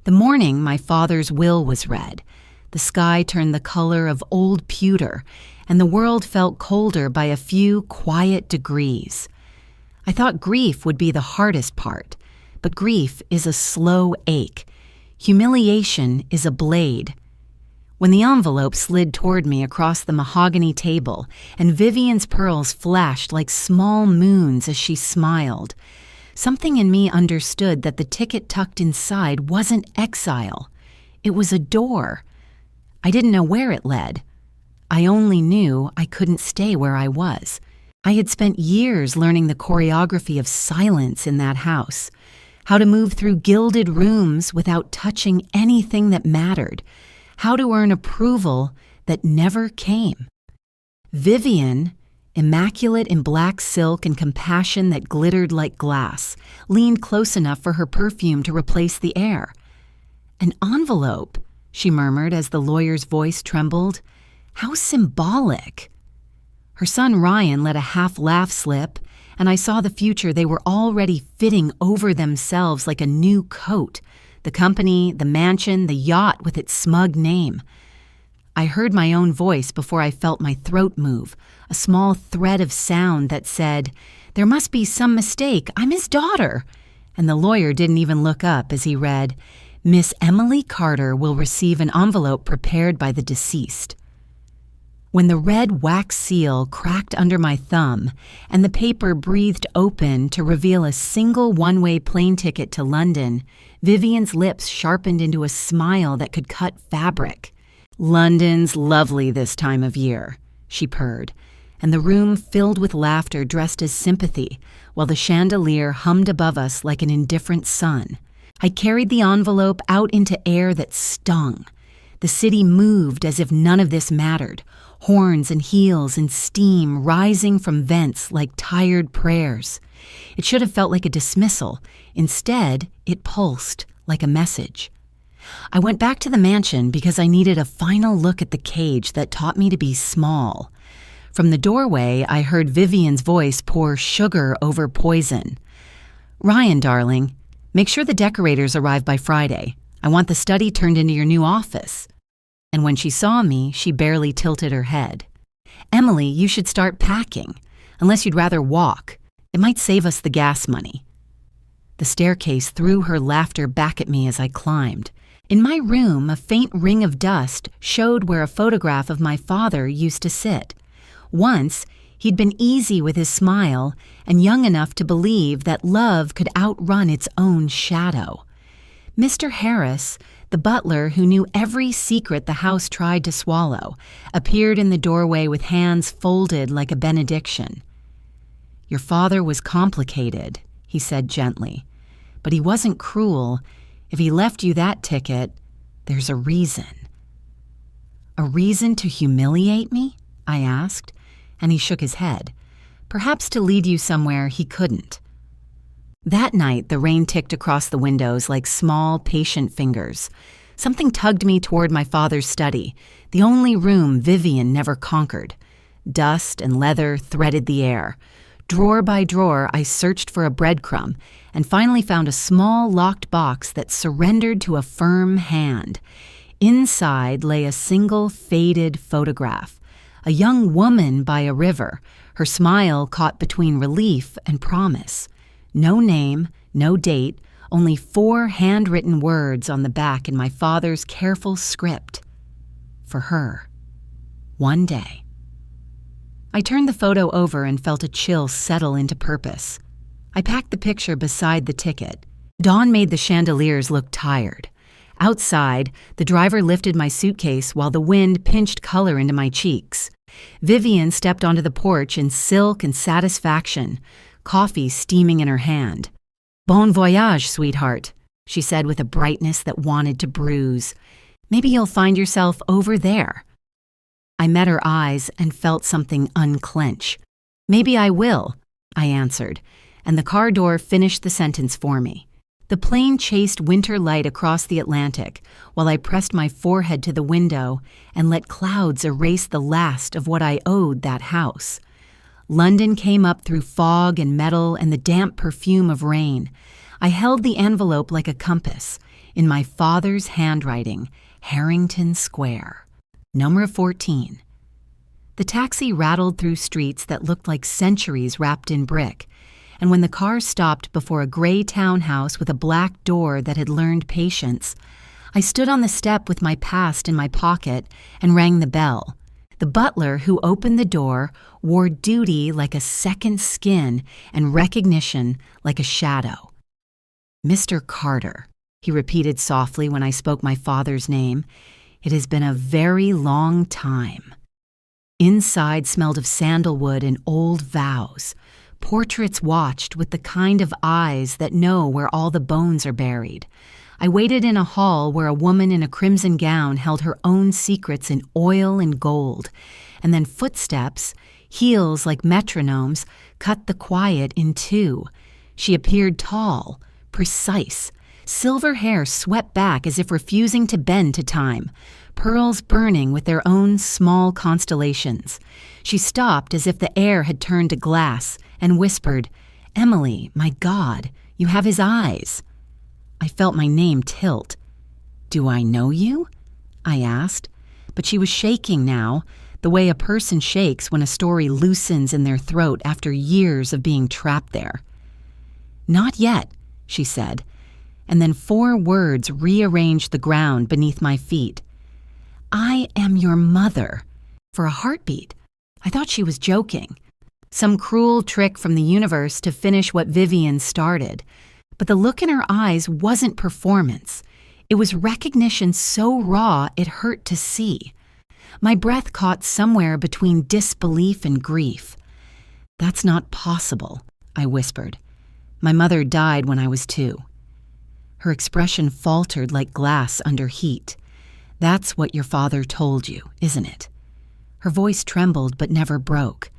The morning my father's will was read, the sky turned the color of old pewter, and the world felt colder by a few quiet degrees. I thought grief would be the hardest part, but grief is a slow ache. Humiliation is a blade. When the envelope slid toward me across the mahogany table and Vivian's pearls flashed like small moons as she smiled, something in me understood that the ticket tucked inside wasn't exile. It was a door. I didn't know where it led. I only knew I couldn't stay where I was. I had spent years learning the choreography of silence in that house, how to move through gilded rooms without touching anything that mattered, how to earn approval that never came. Vivian, immaculate in black silk and compassion that glittered like glass, leaned close enough for her perfume to replace the air. "An envelope," she murmured as the lawyer's voice trembled. "How symbolic." Her son Ryan let a half-laugh slip, and I saw the future they were already fitting over themselves like a new coat, the company, the mansion, the yacht with its smug name. I heard my own voice before I felt my throat move, a small thread of sound that said, "There must be some mistake. I'm his daughter." And the lawyer didn't even look up as he read, "Miss Emily Carter will receive an envelope prepared by the deceased." When the red wax seal cracked under my thumb and the paper breathed open to reveal a single one-way plane ticket to London, Vivian's lips sharpened into a smile that could cut fabric. "London's lovely this time of year," she purred, and the room filled with laughter dressed as sympathy, while the chandelier hummed above us like an indifferent sun. I carried the envelope out into air that stung. The city moved as if none of this mattered, horns and heels and steam rising from vents like tired prayers. It should have felt like a dismissal. Instead, it pulsed like a message. I went back to the mansion because I needed a final look at the cage that taught me to be small. From the doorway, I heard Vivian's voice pour sugar over poison. "Ryan, darling, make sure the decorators arrive by Friday. I want the study turned into your new office." And when she saw me, she barely tilted her head. "Emily, you should start packing, unless you'd rather walk. It might save us the gas money." The staircase threw her laughter back at me as I climbed. In my room, a faint ring of dust showed where a photograph of my father used to sit. Once, he'd been easy with his smile and young enough to believe that love could outrun its own shadow. Mr. Harris, the butler who knew every secret the house tried to swallow, appeared in the doorway with hands folded like a benediction. "Your father was complicated," he said gently, "but he wasn't cruel. If he left you that ticket, there's a reason." "A reason to humiliate me?" I asked, and he shook his head. "Perhaps to lead you somewhere he couldn't." That night, the rain ticked across the windows like small, patient fingers. Something tugged me toward my father's study, the only room Vivian never conquered. Dust and leather threaded the air. Drawer by drawer, I searched for a breadcrumb and finally found a small locked box that surrendered to a firm hand. Inside lay a single faded photograph, a young woman by a river, her smile caught between relief and promise. No name, no date, only 4 handwritten words on the back in my father's careful script. For her. One day. I turned the photo over and felt a chill settle into purpose. I packed the picture beside the ticket. Dawn made the chandeliers look tired. Outside, the driver lifted my suitcase while the wind pinched color into my cheeks. Vivian stepped onto the porch in silk and satisfaction, coffee steaming in her hand. "Bon voyage, sweetheart," she said with a brightness that wanted to bruise. "Maybe you'll find yourself over there." I met her eyes and felt something unclench. "Maybe I will," I answered, and the car door finished the sentence for me. The plane chased winter light across the Atlantic while I pressed my forehead to the window and let clouds erase the last of what I owed that house. London came up through fog and metal and the damp perfume of rain. I held the envelope like a compass. in my father's handwriting, Harrington Square, number 14. The taxi rattled through streets that looked like centuries wrapped in brick, and when the car stopped before a gray townhouse with a black door that had learned patience, I stood on the step with my past in my pocket and rang the bell. The butler who opened the door wore duty like a second skin and recognition like a shadow. "Mr. Carter," he repeated softly when I spoke my father's name. "It has been a very long time." Inside smelled of sandalwood and old vows. Portraits watched with the kind of eyes that know where all the bones are buried. I waited in a hall where a woman in a crimson gown held her own secrets in oil and gold, and then footsteps, heels like metronomes, cut the quiet in two. She appeared tall, precise. Silver hair swept back as if refusing to bend to time, pearls burning with their own small constellations. She stopped as if the air had turned to glass and whispered, "Emily, my God, you have his eyes." I felt my name tilt. "Do I know you?" I asked, but she was shaking now, the way a person shakes when a story loosens in their throat after years of being trapped there. "Not yet," she said, and then 4 words rearranged the ground beneath my feet. "I am your mother." For a heartbeat, I thought she was joking. Some cruel trick from the universe to finish what Vivian started. But the look in her eyes wasn't performance. It was recognition so raw it hurt to see. My breath caught somewhere between disbelief and grief. "That's not possible," I whispered. "My mother died when I was 2. Her expression faltered like glass under heat. "That's what your father told you, isn't it?" Her voice trembled but never broke.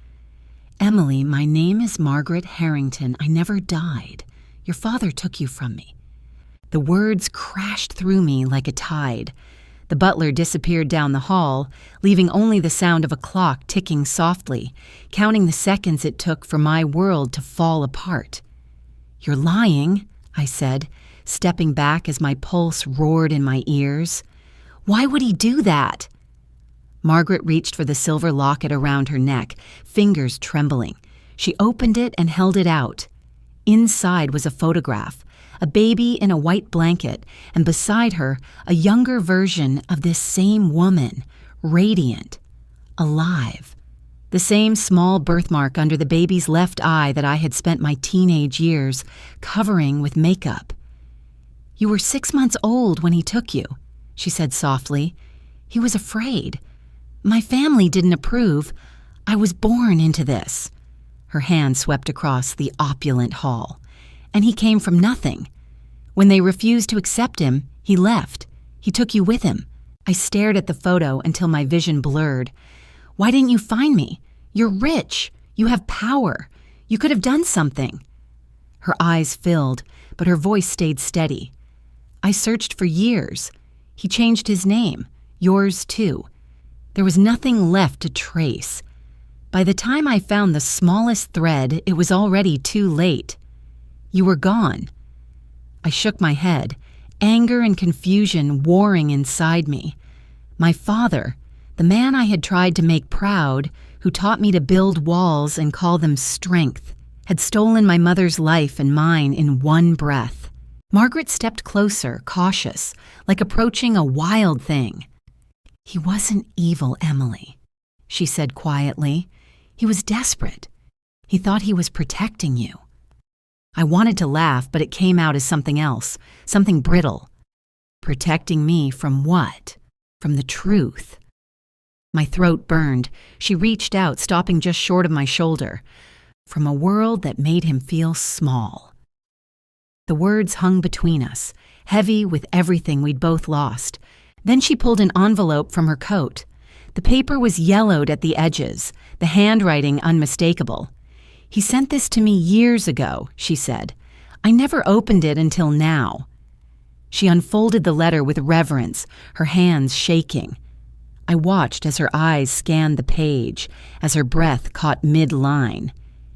"Emily, my name is Margaret Harrington. I never died. Your father took you from me." The words crashed through me like a tide. The butler disappeared down the hall, leaving only the sound of a clock ticking softly, counting the seconds it took for my world to fall apart. "You're lying," I said, stepping back as my pulse roared in my ears. "Why would he do that?" Margaret reached for the silver locket around her neck, fingers trembling. She opened it and held it out. Inside was a photograph, a baby in a white blanket, and beside her, a younger version of this same woman, radiant, alive. The same small birthmark under the baby's left eye that I had spent my teenage years covering with makeup. "You were 6 months old when he took you," she said softly. "He was afraid. My family didn't approve. I was born into this." Her hand swept across the opulent hall. "And he came from nothing. When they refused to accept him, he left. He took you with him." I stared at the photo until my vision blurred. "Why didn't you find me? You're rich. You have power. You could have done something." Her eyes filled, but her voice stayed steady. "I searched for years. He changed his name. Yours too. There was nothing left to trace. By the time I found the smallest thread, it was already too late. You were gone." I shook my head, anger and confusion warring inside me. My father, the man I had tried to make proud, who taught me to build walls and call them strength, had stolen my mother's life and mine in one breath. Margaret stepped closer, cautious, like approaching a wild thing. "He wasn't evil, Emily," she said quietly. "He was desperate. He thought he was protecting you." I wanted to laugh, but it came out as something else, something brittle. Protecting me from what? From the truth. My throat burned. She reached out, stopping just short of my shoulder. From a world that made him feel small. The words hung between us, heavy with everything we'd both lost. Then she pulled an envelope from her coat. The paper was yellowed at the edges, the handwriting unmistakable. "He sent this to me years ago," she said. "I never opened it until now." She unfolded the letter with reverence, her hands shaking. I watched as her eyes scanned the page, as her breath caught mid-line.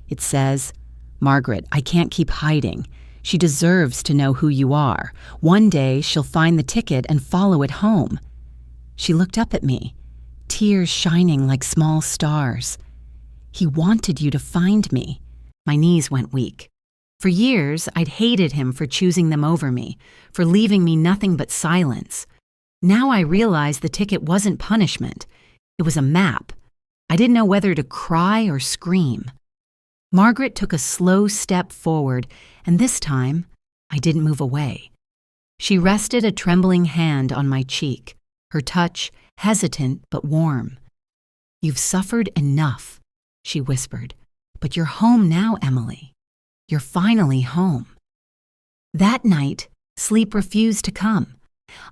It says, "Margaret, I can't keep hiding." She deserves to know who you are. One day she'll find the ticket and follow it home." She looked up at me, tears shining like small stars. "He wanted you to find me." My knees went weak. For years, I'd hated him for choosing them over me, for leaving me nothing but silence. Now I realized the ticket wasn't punishment. It was a map. I didn't know whether to cry or scream. Margaret took a slow step forward, and this time, I didn't move away. She rested a trembling hand on my cheek, her touch hesitant but warm. "You've suffered enough," she whispered, "but you're home now, Emily. You're finally home." That night, sleep refused to come.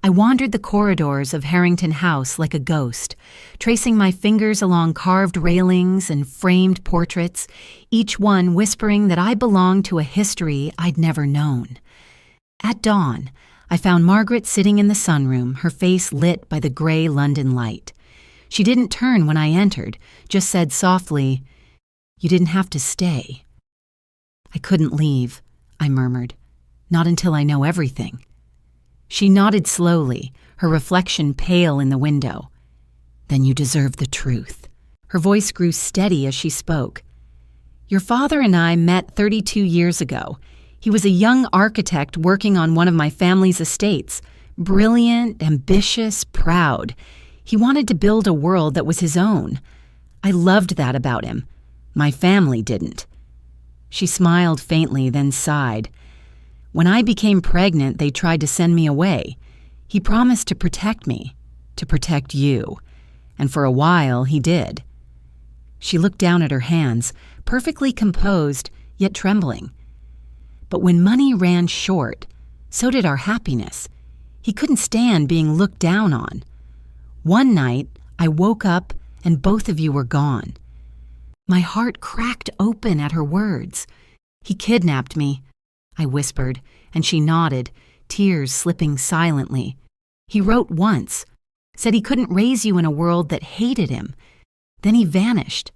I wandered the corridors of Harrington House like a ghost, tracing my fingers along carved railings and framed portraits, each one whispering that I belonged to a history I'd never known. At dawn, I found Margaret sitting in the sunroom, her face lit by the gray London light. She didn't turn when I entered, just said softly, "You didn't have to stay." "I couldn't leave," I murmured. "Not until I know everything." She nodded slowly, her reflection pale in the window. "Then you deserve the truth." Her voice grew steady as she spoke. "Your father and I met 32 years ago. He was a young architect working on one of my family's estates. Brilliant, ambitious, proud. He wanted to build a world that was his own. I loved that about him. My family didn't." She smiled faintly, then sighed. "When I became pregnant, they tried to send me away. He promised to protect me, to protect you. And for a while, he did." She looked down at her hands, perfectly composed, yet trembling. "But when money ran short, so did our happiness. He couldn't stand being looked down on. One night, I woke up and both of you were gone." My heart cracked open at her words. "He kidnapped me," I whispered, and she nodded, tears slipping silently. "He wrote once, said he couldn't raise you in a world that hated him. Then he vanished.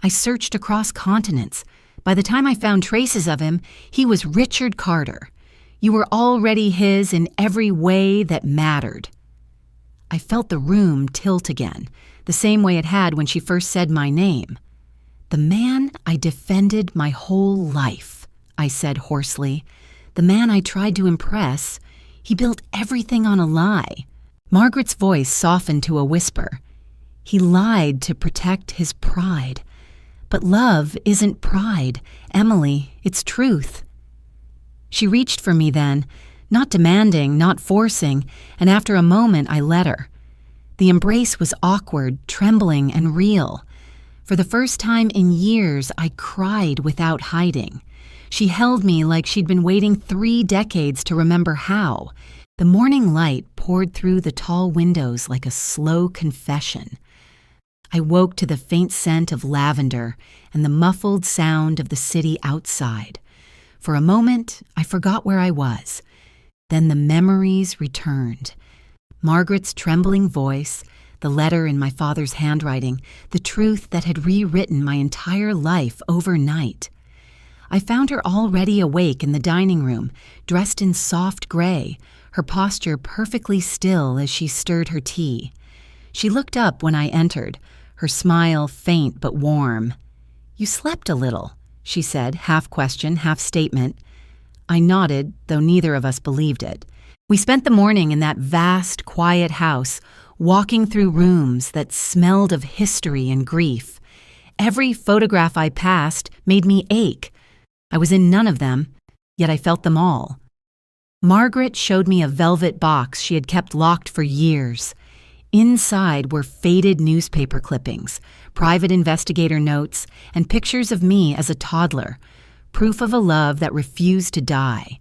I searched across continents. By the time I found traces of him, he was Richard Carter. You were already his in every way that mattered." I felt the room tilt again, the same way it had when she first said my name. "The man I defended my whole life," I said hoarsely. "The man I tried to impress, he built everything on a lie." Margaret's voice softened to a whisper. "He lied to protect his pride. But love isn't pride, Emily, it's truth." She reached for me then, not demanding, not forcing, and after a moment I let her. The embrace was awkward, trembling, and real. For the first time in years, I cried without hiding. She held me like she'd been waiting 3 decades to remember how. The morning light poured through the tall windows like a slow confession. I woke to the faint scent of lavender and the muffled sound of the city outside. For a moment, I forgot where I was. Then the memories returned. Margaret's trembling voice, the letter in my father's handwriting, the truth that had rewritten my entire life overnight. I found her already awake in the dining room, dressed in soft gray, her posture perfectly still as she stirred her tea. She looked up when I entered, her smile faint but warm. "You slept a little," she said, half question, half statement. I nodded, though neither of us believed it. We spent the morning in that vast, quiet house, walking through rooms that smelled of history and grief. Every photograph I passed made me ache. I was in none of them, yet I felt them all. Margaret showed me a velvet box she had kept locked for years. Inside were faded newspaper clippings, private investigator notes, and pictures of me as a toddler, proof of a love that refused to die.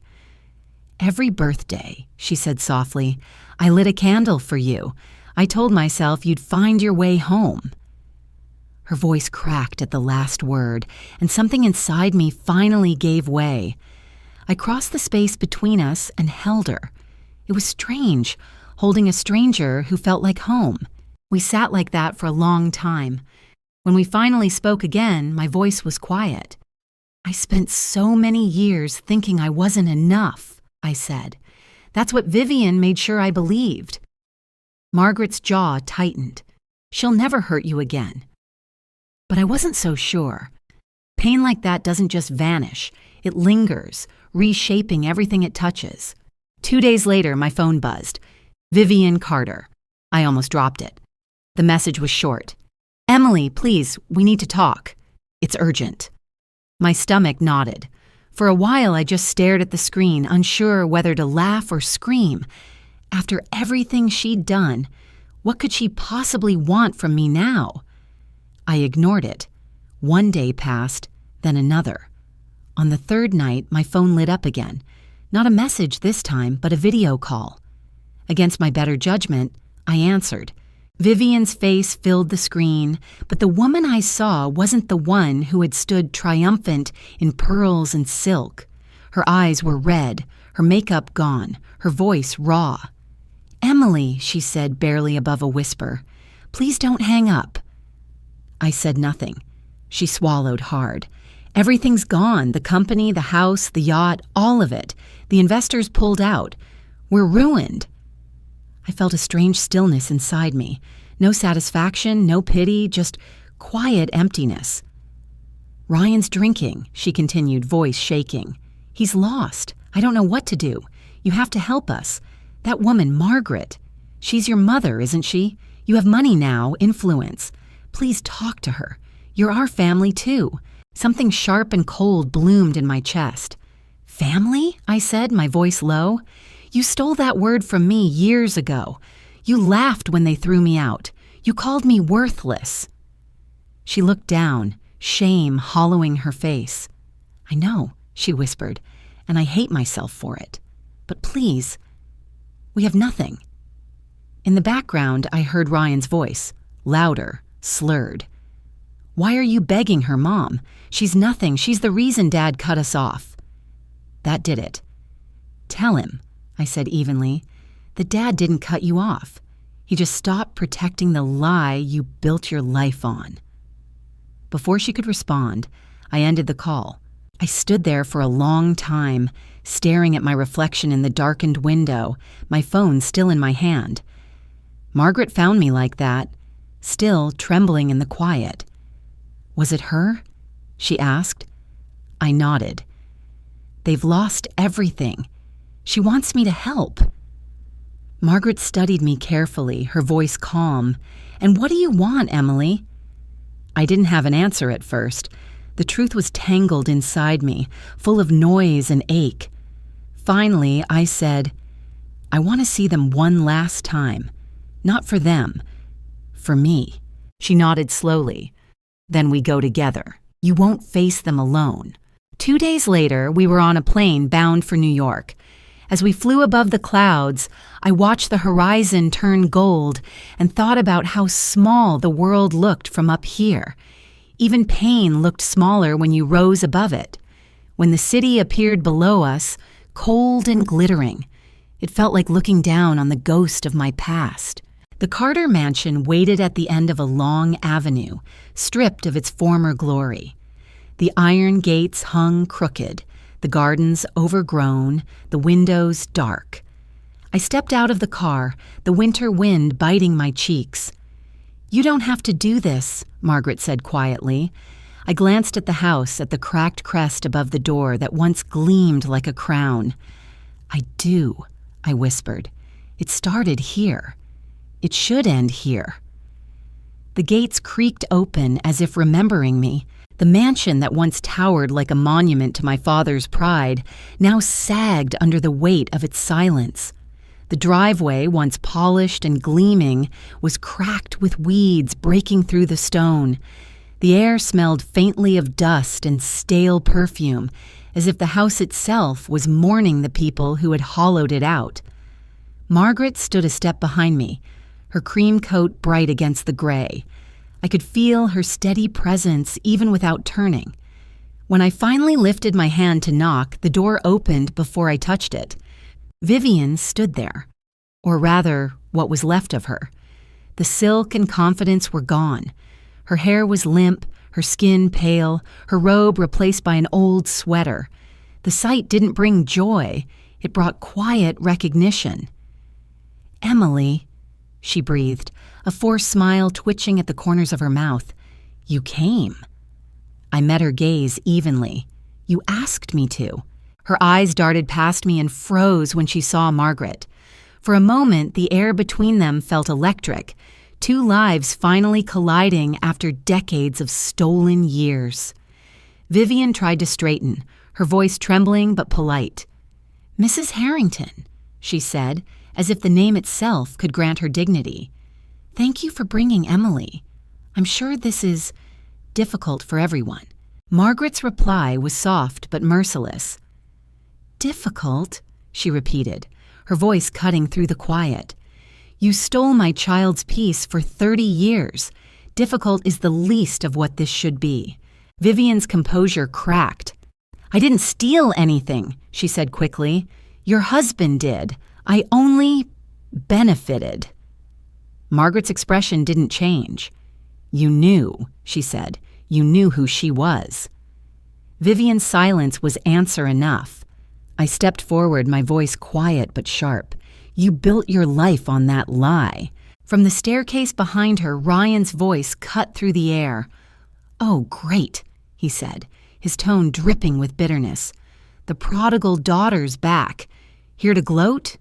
"Every birthday," she said softly, "I lit a candle for you. I told myself you'd find your way home." Her voice cracked at the last word, and something inside me finally gave way. I crossed the space between us and held her. It was strange, holding a stranger who felt like home. We sat like that for a long time. When we finally spoke again, my voice was quiet. I spent so many years thinking I wasn't enough, I said. That's what Vivian made sure I believed. Margaret's jaw tightened. She'll never hurt you again. But I wasn't so sure. Pain like that doesn't just vanish. It lingers, reshaping everything it touches. 2 days later, my phone buzzed. Vivian Carter. I almost dropped it. The message was short. Emily, please, we need to talk. It's urgent. My stomach nodded. For a while, I just stared at the screen, unsure whether to laugh or scream. After everything she'd done, what could she possibly want from me now? I ignored it. 1 day passed, then another. On the third night, my phone lit up again. Not a message this time, but a video call. Against my better judgment, I answered. Vivian's face filled the screen, but the woman I saw wasn't the one who had stood triumphant in pearls and silk. Her eyes were red, her makeup gone, her voice raw. Emily, she said barely above a whisper, please don't hang up. I said nothing. She swallowed hard. Everything's gone, the company, the house, the yacht, all of it. The investors pulled out. We're ruined. I felt a strange stillness inside me. No satisfaction, no pity, just quiet emptiness. Ryan's drinking, she continued, voice shaking. He's lost. I don't know what to do. You have to help us. That woman, Margaret. She's your mother, isn't she? You have money now, influence. Please talk to her. You're our family, too. Something sharp and cold bloomed in my chest. Family? I said, my voice low. You stole that word from me years ago. You laughed when they threw me out. You called me worthless. She looked down, shame hollowing her face. I know, she whispered, and I hate myself for it. But please, we have nothing. In the background, I heard Ryan's voice, louder, slurred. Why are you begging her, Mom? She's nothing. She's the reason Dad cut us off. That did it. Tell him, I said evenly, that Dad didn't cut you off. He just stopped protecting the lie you built your life on. Before she could respond, I ended the call. I stood there for a long time, staring at my reflection in the darkened window, my phone still in my hand. Margaret found me like that, still trembling in the quiet. Was it her? She asked. I nodded. They've lost everything. She wants me to help. Margaret studied me carefully, her voice calm. And what do you want, Emily? I didn't have an answer at first. The truth was tangled inside me, full of noise and ache. Finally, I said, I want to see them one last time. Not for them. For me. She nodded slowly. Then we go together. You won't face them alone. 2 days later, we were on a plane bound for New York. As we flew above the clouds, I watched the horizon turn gold and thought about how small the world looked from up here. Even pain looked smaller when you rose above it. When the city appeared below us, cold and glittering, it felt like looking down on the ghost of my past. The Carter mansion waited at the end of a long avenue, stripped of its former glory. The iron gates hung crooked, the gardens overgrown, the windows dark. I stepped out of the car, the winter wind biting my cheeks. You don't have to do this, Margaret said quietly. I glanced at the house, at the cracked crest above the door that once gleamed like a crown. I do, I whispered. It started here. It should end here. The gates creaked open as if remembering me. The mansion that once towered like a monument to my father's pride now sagged under the weight of its silence. The driveway, once polished and gleaming, was cracked with weeds breaking through the stone. The air smelled faintly of dust and stale perfume, as if the house itself was mourning the people who had hollowed it out. Margaret stood a step behind me, her cream coat bright against the gray. I could feel her steady presence even without turning. When I finally lifted my hand to knock, the door opened before I touched it. Vivian stood there, or rather, what was left of her. The silk and confidence were gone. Her hair was limp, her skin pale, her robe replaced by an old sweater. The sight didn't bring joy, it brought quiet recognition. "Emily," she breathed, a forced smile twitching at the corners of her mouth. "You came." I met her gaze evenly. "You asked me to." Her eyes darted past me and froze when she saw Margaret. For a moment, the air between them felt electric, two lives finally colliding after decades of stolen years. Vivian tried to straighten, her voice trembling but polite. "Mrs. Harrington," she said, as if the name itself could grant her dignity. "Thank you for bringing Emily. I'm sure this is difficult for everyone." Margaret's reply was soft but merciless. "Difficult?" she repeated, her voice cutting through the quiet. "You stole my child's peace for 30 years. Difficult is the least of what this should be." Vivian's composure cracked. "I didn't steal anything," she said quickly. "Your husband did. I only benefited." Margaret's expression didn't change. "You knew," she said. "You knew who she was." Vivian's silence was answer enough. I stepped forward, my voice quiet but sharp. "You built your life on that lie." From the staircase behind her, Ryan's voice cut through the air. "Oh, great," he said, his tone dripping with bitterness. "The prodigal daughter's back. Here to gloat?"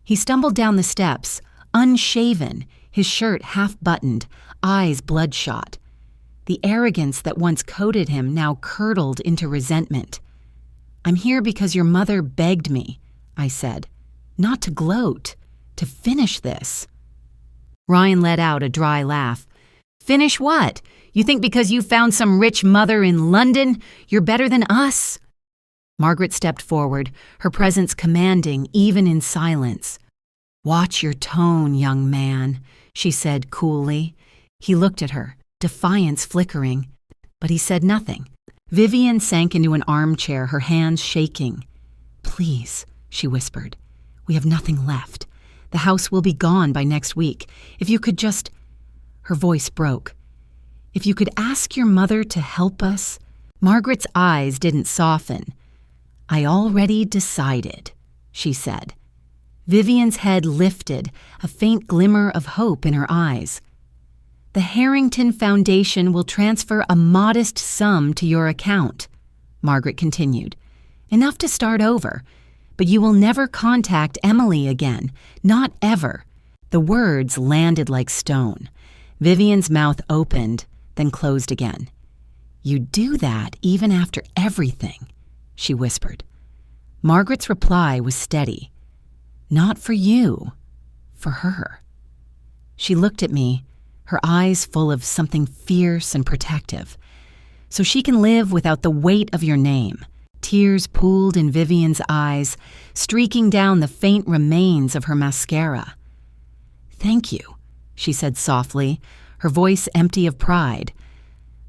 He stumbled down the steps, unshaven, his shirt half-buttoned, eyes bloodshot. The arrogance that once coated him now curdled into resentment. "I'm here because your mother begged me," I said. "Not to gloat, to finish this." Ryan let out a dry laugh. "Finish what? You think because you found some rich mother in London, you're better than us?" Margaret stepped forward, her presence commanding even in silence. "Watch your tone, young man," she said coolly. He looked at her, defiance flickering, but he said nothing. Vivian sank into an armchair, her hands shaking. "Please," she whispered, "we have nothing left. The house will be gone by next week. If you could just—" Her voice broke. "If you could ask your mother to help us." Margaret's eyes didn't soften. "I already decided," she said. Vivian's head lifted, a faint glimmer of hope in her eyes. "The Harrington Foundation will transfer a modest sum to your account," Margaret continued. "Enough to start over, but you will never contact Emily again, not ever." The words landed like stone. Vivian's mouth opened, then closed again. "You do that even after everything," she whispered. Margaret's reply was steady. "Not for you, for her." She looked at me, her eyes full of something fierce and protective. "So she can live without the weight of your name." Tears pooled in Vivian's eyes, streaking down the faint remains of her mascara. "Thank you," she said softly, her voice empty of pride.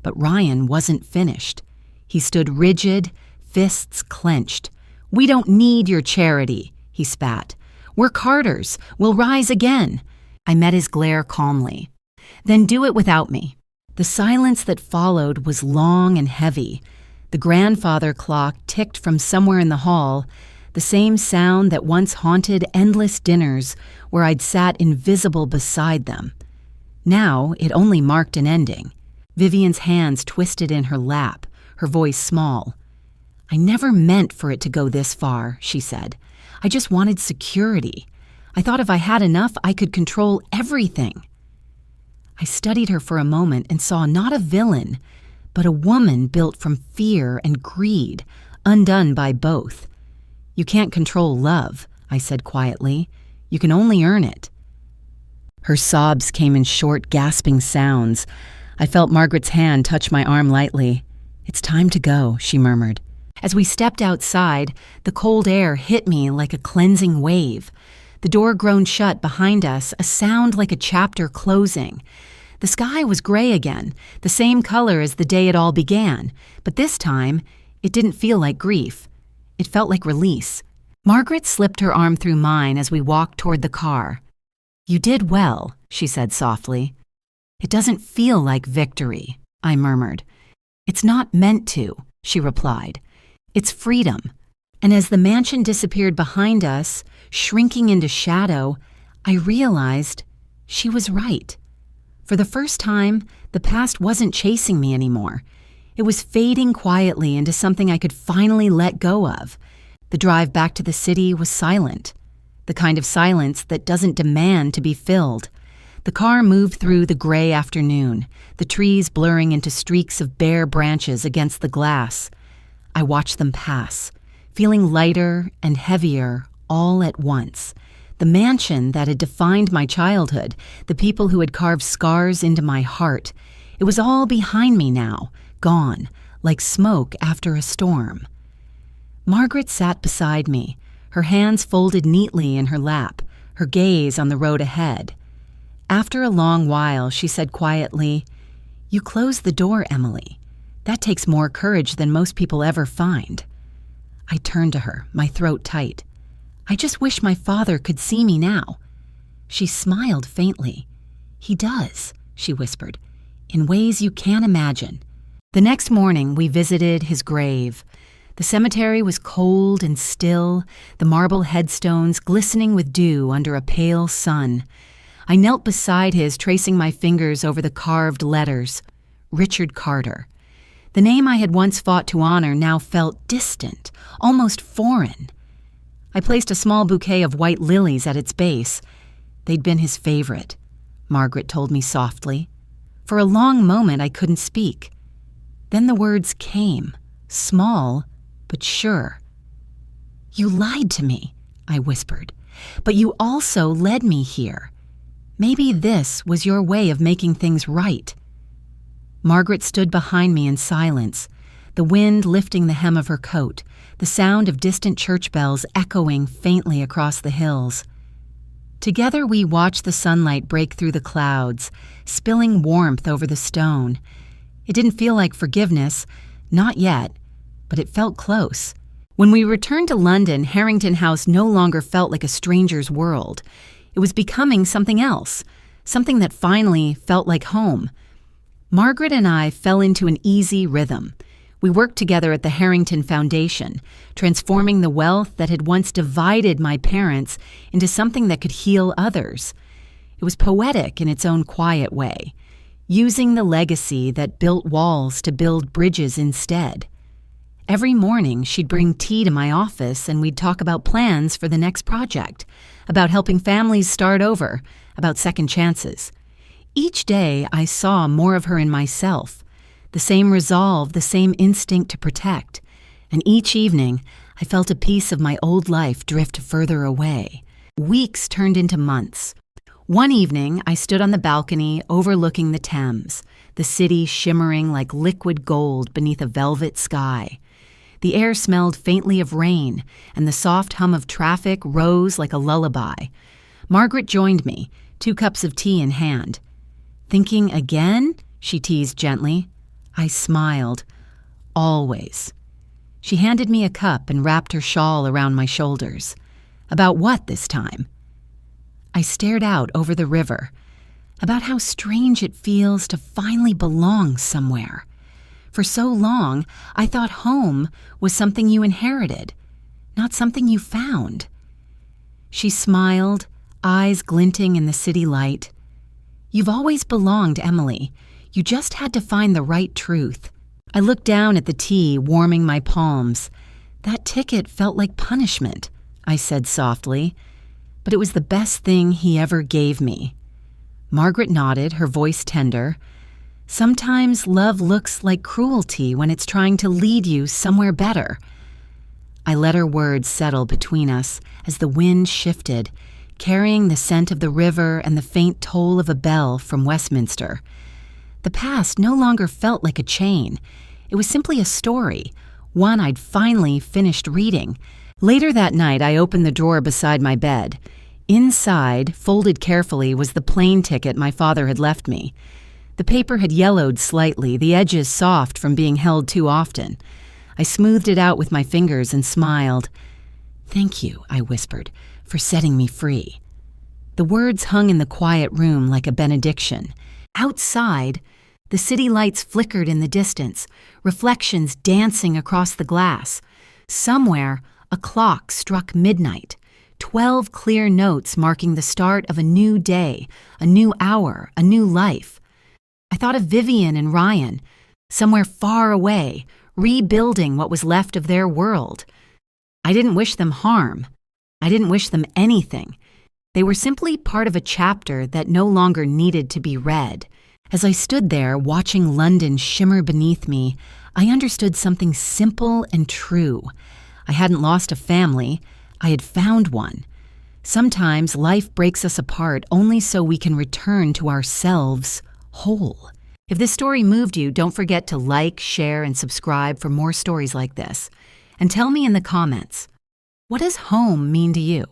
But Ryan wasn't finished. He stood rigid, fists clenched. "We don't need your charity," he spat. "We're Carters. We'll rise again." I met his glare calmly. "Then do it without me." The silence that followed was long and heavy. The grandfather clock ticked from somewhere in the hall, the same sound that once haunted endless dinners where I'd sat invisible beside them. Now it only marked an ending. Vivian's hands twisted in her lap, her voice small. "I never meant for it to go this far," she said. "I just wanted security. I thought if I had enough, I could control everything." I studied her for a moment and saw not a villain, but a woman built from fear and greed, undone by both. "You can't control love," I said quietly. "You can only earn it." Her sobs came in short, gasping sounds. I felt Margaret's hand touch my arm lightly. "It's time to go," she murmured. As we stepped outside, the cold air hit me like a cleansing wave. The door groaned shut behind us, a sound like a chapter closing. The sky was gray again, the same color as the day it all began, but this time, it didn't feel like grief. It felt like release. Margaret slipped her arm through mine as we walked toward the car. "You did well," she said softly. "It doesn't feel like victory." I murmured. "It's not meant to," she replied. "It's freedom." And as the mansion disappeared behind us, shrinking into shadow, I realized she was right. For the first time, the past wasn't chasing me anymore. It was fading quietly into something I could finally let go of. The drive back to the city was silent, the kind of silence that doesn't demand to be filled. The car moved through the gray afternoon, the trees blurring into streaks of bare branches against the glass. I watched them pass, feeling lighter and heavier all at once. The mansion that had defined my childhood, the people who had carved scars into my heart, it was all behind me now, gone, like smoke after a storm. Margaret sat beside me, her hands folded neatly in her lap, her gaze on the road ahead. After a long while, she said quietly, "You closed the door, Emily. That takes more courage than most people ever find." I turned to her, my throat tight. "I just wish my father could see me now." She smiled faintly. "He does," she whispered, "in ways you can't imagine." The next morning, we visited his grave. The cemetery was cold and still, the marble headstones glistening with dew under a pale sun. I knelt beside his, tracing my fingers over the carved letters. Richard Carter. The name I had once fought to honor now felt distant, almost foreign. I placed a small bouquet of white lilies at its base. They'd been his favorite, Margaret told me softly. For a long moment I couldn't speak. Then the words came, small but sure. "You lied to me," I whispered, "but you also led me here. Maybe this was your way of making things right." Margaret stood behind me in silence, the wind lifting the hem of her coat, the sound of distant church bells echoing faintly across the hills. Together we watched the sunlight break through the clouds, spilling warmth over the stone. It didn't feel like forgiveness, not yet, but it felt close. When we returned to London, Harrington House no longer felt like a stranger's world. It was becoming something else, something that finally felt like home. Margaret and I fell into an easy rhythm. We worked together at the Harrington Foundation, transforming the wealth that had once divided my parents into something that could heal others. It was poetic in its own quiet way, using the legacy that built walls to build bridges instead. Every morning, she'd bring tea to my office and we'd talk about plans for the next project, about helping families start over, about second chances. Each day, I saw more of her in myself, the same resolve, the same instinct to protect. And each evening, I felt a piece of my old life drift further away. Weeks turned into months. One evening, I stood on the balcony overlooking the Thames, the city shimmering like liquid gold beneath a velvet sky. The air smelled faintly of rain, and the soft hum of traffic rose like a lullaby. Margaret joined me, 2 cups of tea in hand. "Thinking again?" she teased gently. I smiled. "Always." She handed me a cup and wrapped her shawl around my shoulders. "About what this time?" I stared out over the river, about how strange it feels to finally belong somewhere. For so long, I thought home was something you inherited, not something you found. She smiled, eyes glinting in the city light. "You've always belonged, Emily. You just had to find the right truth." I looked down at the tea, warming my palms. "That ticket felt like punishment," I said softly, "but it was the best thing he ever gave me." Margaret nodded, her voice tender. "Sometimes love looks like cruelty when it's trying to lead you somewhere better." I let her words settle between us as the wind shifted, carrying the scent of the river and the faint toll of a bell from Westminster. The past no longer felt like a chain. It was simply a story, one I'd finally finished reading. Later that night, I opened the drawer beside my bed. Inside, folded carefully, was the plane ticket my father had left me. The paper had yellowed slightly, the edges soft from being held too often. I smoothed it out with my fingers and smiled. "Thank you," I whispered, "for setting me free." The words hung in the quiet room like a benediction. Outside, The city lights flickered in the distance, reflections dancing across the glass. Somewhere, a clock struck midnight, 12 clear notes marking the start of a new day, a new hour, a new life. I thought of Vivian and Ryan, somewhere far away, rebuilding what was left of their world. I didn't wish them harm. I didn't wish them anything. They were simply part of a chapter that no longer needed to be read. As I stood there watching London shimmer beneath me, I understood something simple and true. I hadn't lost a family. I had found one. Sometimes life breaks us apart only so we can return to ourselves whole. If this story moved you, don't forget to like, share, and subscribe for more stories like this. And tell me in the comments, what does home mean to you?